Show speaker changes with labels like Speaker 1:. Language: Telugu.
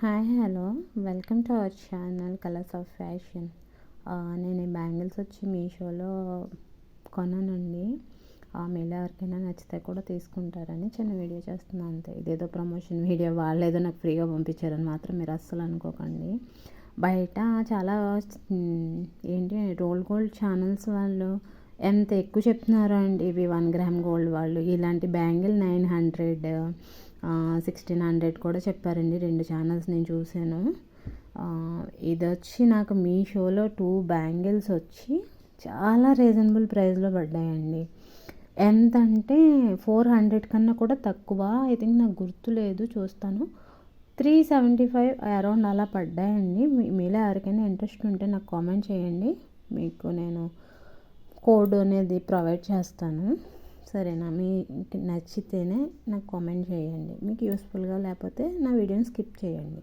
Speaker 1: Hi hello welcome to our channel colours of fashion. నేను ఈ బ్యాంగిల్స్ వచ్చి మీషోలో కొన్నానండి. మీలో ఎవరికైనా నచ్చితే కూడా తీసుకుంటారని చిన్న వీడియో చేస్తున్నాను అంతే. ఇదేదో ప్రమోషన్ వీడియో, వాళ్ళేదో నాకు ఫ్రీగా పంపించారని మాత్రం మీరు అస్సలు అనుకోకండి. బయట చాలా ఏంటి రోల్ గోల్డ్ ఛానల్స్ వాళ్ళు ఎంత ఎక్కువ చెప్తున్నారో అండి. ఇవి 1 గ్రామ్ గోల్డ్ వాళ్ళు ఇలాంటి బ్యాంగిల్ 900, 1600 కూడా చెప్పారండి. 2 ఛానల్స్ నేను చూశాను. ఇది వచ్చి నాకు మీషోలో 2 బ్యాంగిల్స్ వచ్చి చాలా రీజనబుల్ ప్రైస్లో పడ్డాయండి. ఎంత అంటే 400 కన్నా కూడా తక్కువ. ఐ థింక్ నాకు గుర్తులేదు, చూస్తాను. 375 అరౌండ్ అలా పడ్డాయండి. మీలో ఎవరికైనా ఇంట్రెస్ట్ ఉంటే నాకు కామెంట్ చేయండి, మీకు నేను కోడ్ అనేది ప్రొవైడ్ చేస్తాను. సరేనా? మీకు నచ్చితేనే నాకు కామెంట్ చేయండి. మీకు యూస్ఫుల్గా లేకపోతే నా వీడియోని స్కిప్ చేయండి.